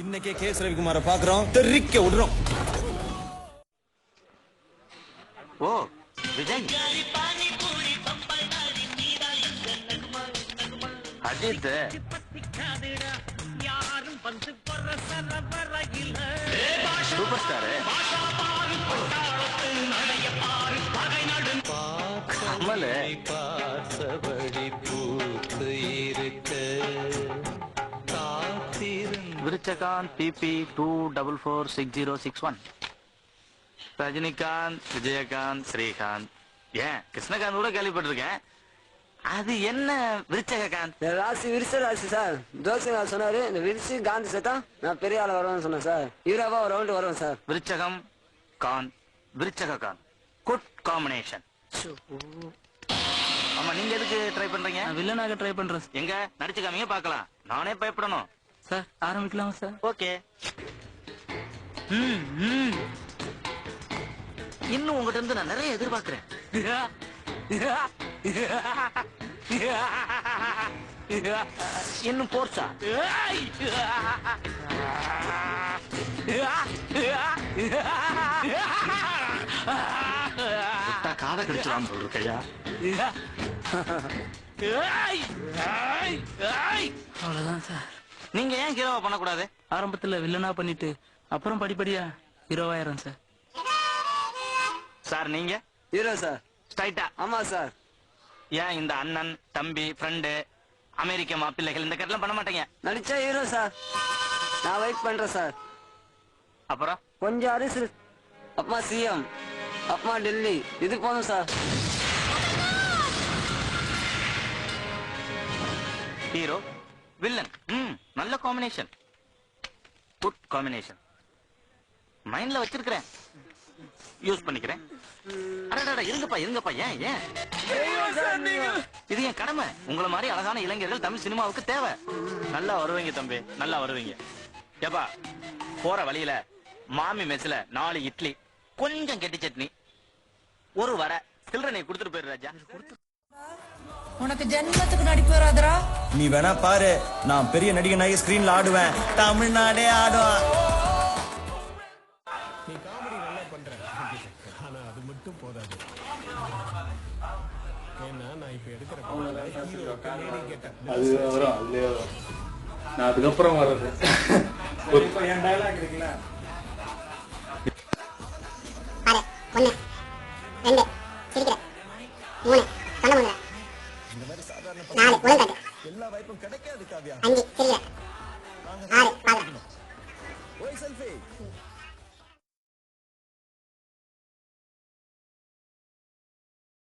இன்னைக்கே கேஸ் ரவிக்குமார பாக்குறோம், தெரிக்க விடுறோம். ஓ விஜய், அஜித், சூப்பர் ஸ்டார், கமல், விருச்சகாந்த் பிபி 2446061, ரஜினிகாந்த், விஜயகாந்த், ஸ்ரீகாந்த், ஏன் கிருஷ்ணகாந்த் கூட கேள்விப்பட்டிருக்கேன். அது என்ன விருச்சகாந்த்? ராசி விரிச ராசி சார். ஜோசியர் சொன்னாரு, இந்த விரிச்சு காந்தி சேர்த்தா நான் பெரிய ஆள வருவேன்னு சொன்னேன் சார். ஹீரோவா ஒரு ரவுண்ட் வருவேன் சார். விருச்சகம் காந்த், விருச்சகாந்த், குட் காம்பினேஷன். ஆமா, நீங்க எதுக்கு ட்ரை பண்றீங்க? வில்லனாக ட்ரை பண்றேன். எங்க நடிச்சுக்காமீங்க பாக்கலாம். நானே பயப்படணும் சார். ஆரம்பிக்கலாமா சார்? ஓகே. இன்னும் உங்ககிட்ட இருந்து நான் நிறைய எதிர்பார்க்கிறேன். இன்னும் போர்ச்சா? காதை கடிச்சிடாம சொல்றியா? அவ்வளவுதான் சார். நீங்க ஏன் ஹீரோவா பண்ணக்கூடாது? ஆரம்பத்துல வில்லனா பண்ணிட்டு அப்புறம் படிப்படியா ஹீரோவாயிரம் சார். சார் நீங்க ஹீரோ சார். ஸ்ட்ரைட்டா? ஆமா சார். ஏன் இந்த அண்ணன் தம்பி ஃப்ரெண்டு அமெரிக்க மாப்பிள்ளைகள் இந்த கட்டெல்லாம் பண்ண மாட்டீங்க? நடிச்சா ஹீரோ சார். நான் வெயிட் பண்றேன் சார். அப்புறம் கொஞ்சம் அரிசி, அப்பா சிஎம், அப்பா டெல்லி, இது போதும் சார். ஹீரோ வில்லன், நல்ல காம்பினேஷன், குட் காம்பினேஷன். மைண்ட்ல வச்சிருக்கிறேன், யூஸ் பண்ணிக்கிறேன். இருங்கப்பா இருங்கப்பா. ஏன் ஏன் இது என் கடமை. உங்களை மாதிரி அழகான இளைஞர்கள் தமிழ் சினிமாவுக்கு தேவை. நல்லா வருவீங்க தம்பி, நல்லா வருவீங்க. ஏப்பா, போற வழியில மாமி மெஸ்ல 4 இட்லி, கொஞ்சம் கெட்டி சட்னி, ஒரு வடை சில்லறை கொடுத்துட்டு போயிரு ராஜா. உனக்கு ஜென்மத்துக்கு நடிப்பு வராதரா? நீ வேணா பாரு, நான் பெரிய நடிகனாகி ஸ்கிரீன்ல ஆடுவேன், தமிழ்நாடே ஆடுவான். நீ காமெடி நல்லா பண்ற, ஆனா அது மட்டும் போதாது. ஏன்னா நான் இப்ப எடுக்கிற அது வரும், அதுலயே வரும். நான் அதுக்கப்புறம் வர்றது என் டயலாக் இருக்குல்ல. எல்லா வாய்ப்பும் கிடைக்காது காவியா. 5 ஓய் செல்ஃபி.